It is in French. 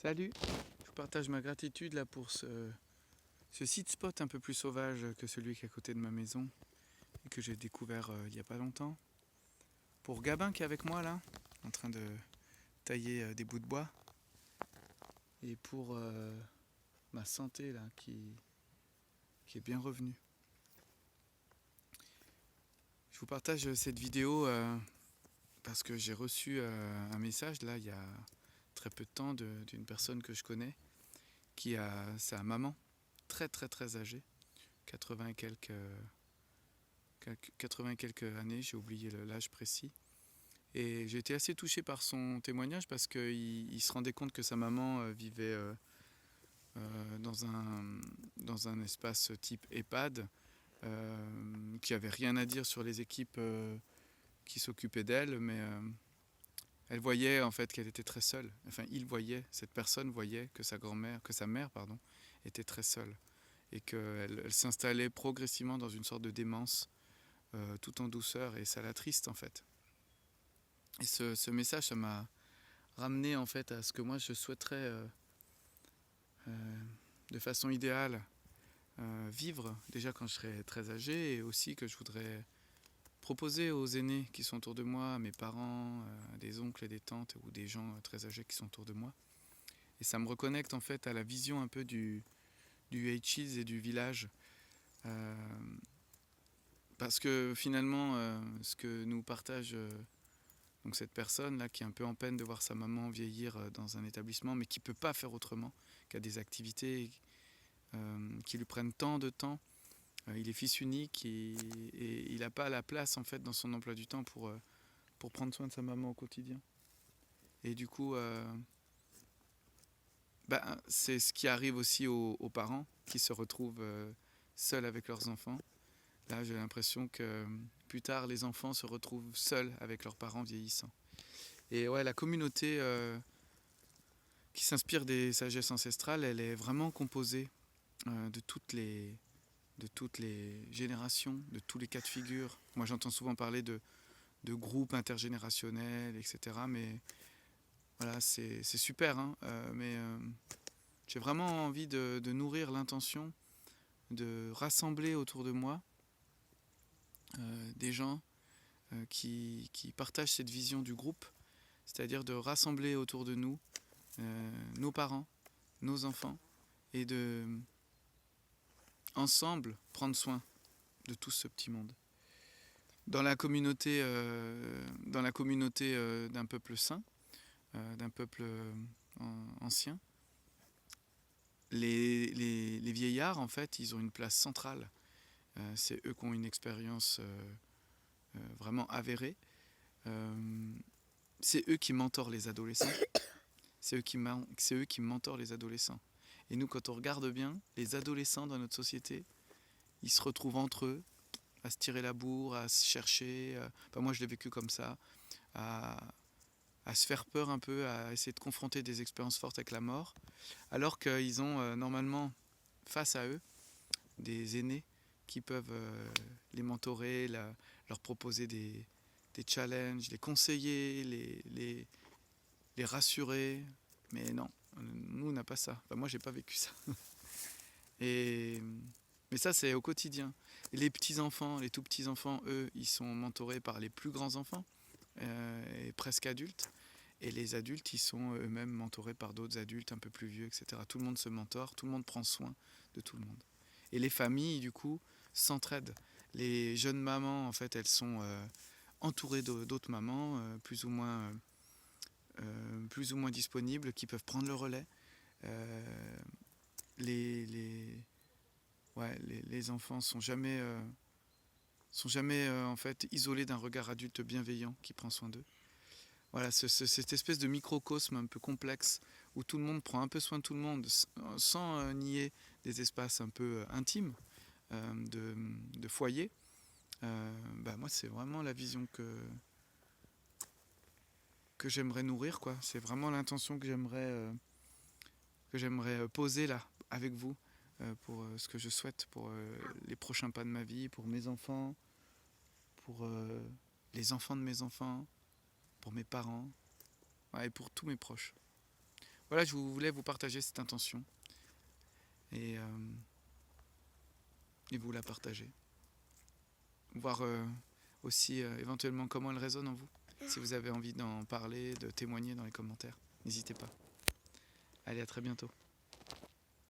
Salut, je vous partage ma gratitude là pour ce site spot un peu plus sauvage que celui qui est à côté de ma maison et que j'ai découvert il n'y a pas longtemps. Pour Gabin qui est avec moi là, en train de tailler des bouts de bois. Et pour ma santé là qui est bien revenue. Je vous partage cette vidéo parce que j'ai reçu un message là il y a très peu de temps d'une personne que je connais qui a sa maman très très très âgée, 80 et quelques années, j'ai oublié l'âge précis. Et j'ai été assez touché par son témoignage parce qu'il se rendait compte que sa maman vivait dans un espace type EHPAD, qui n'avait rien à dire sur les équipes qui s'occupaient d'elle, mais elle voyait en fait qu'elle était très seule. Enfin, cette personne voyait que sa mère, était très seule et qu'elle s'installait progressivement dans une sorte de démence, tout en douceur, et ça l'attriste en fait. Et ce message, ça m'a ramené en fait à ce que moi je souhaiterais de façon idéale vivre déjà quand je serai très âgé, et aussi que je voudrais proposer aux aînés qui sont autour de moi, à mes parents, à des oncles et des tantes ou des gens très âgés qui sont autour de moi. Et ça me reconnecte en fait à la vision un peu du H's et du village. Euh, parce que finalement, ce que nous partage donc cette personne là qui est un peu en peine de voir sa maman vieillir dans un établissement, mais qui ne peut pas faire autrement, qui a des activités qui lui prennent tant de temps. Il est fils unique et il n'a pas la place en fait dans son emploi du temps pour prendre soin de sa maman au quotidien. Et du coup, c'est ce qui arrive aussi aux parents qui se retrouvent seuls avec leurs enfants. Là, j'ai l'impression que plus tard, les enfants se retrouvent seuls avec leurs parents vieillissants. Et ouais, la communauté qui s'inspire des sagesses ancestrales, elle est vraiment composée de toutes les générations, de tous les cas de figure. Moi, j'entends souvent parler de groupes intergénérationnels, etc. Mais voilà, c'est super, hein, mais j'ai vraiment envie de nourrir l'intention de rassembler autour de moi des gens qui partagent cette vision du groupe, c'est-à-dire de rassembler autour de nous nos parents, nos enfants, et de ensemble prendre soin de tout ce petit monde. Dans la communauté d'un peuple saint, d'un peuple ancien, les vieillards, en fait, ils ont une place centrale. C'est eux qui ont une expérience vraiment avérée. C'est eux qui mentorent les adolescents. C'est eux qui mentorent les adolescents. Et nous, quand on regarde bien, les adolescents dans notre société, ils se retrouvent entre eux, à se tirer la bourre, à se chercher. Enfin, moi, je l'ai vécu comme ça, à se faire peur un peu, à essayer de confronter des expériences fortes avec la mort, alors qu'ils ont normalement face à eux des aînés qui peuvent les mentorer, leur proposer des challenges, les conseiller, les rassurer. Mais non, nous on n'a pas ça. Enfin, moi j'ai pas vécu ça. Mais ça c'est au quotidien. Et les petits-enfants, les tout petits-enfants, eux, ils sont mentorés par les plus grands-enfants, et presque adultes. Et les adultes, ils sont eux-mêmes mentorés par d'autres adultes un peu plus vieux, etc. Tout le monde se mentore, tout le monde prend soin de tout le monde. Et les familles, du coup, s'entraident. Les jeunes mamans, en fait, elles sont entourées d'autres mamans, plus ou moins disponibles, qui peuvent prendre le relais. Les enfants sont jamais en fait isolés d'un regard adulte bienveillant qui prend soin d'eux. Voilà, cette espèce de microcosme un peu complexe où tout le monde prend un peu soin de tout le monde sans nier des espaces un peu intimes de foyer. Moi, c'est vraiment la vision que j'aimerais nourrir, quoi. C'est vraiment l'intention que j'aimerais poser là avec vous pour ce que je souhaite pour les prochains pas de ma vie, pour mes enfants, pour les enfants de mes enfants, pour mes parents, et pour tous mes proches. voilà, je voulais vous partager cette intention et, vous la partager. Voir aussi éventuellement comment elle résonne en vous. Si vous avez envie d'en parler, de témoigner dans les commentaires, n'hésitez pas. Allez, à très bientôt.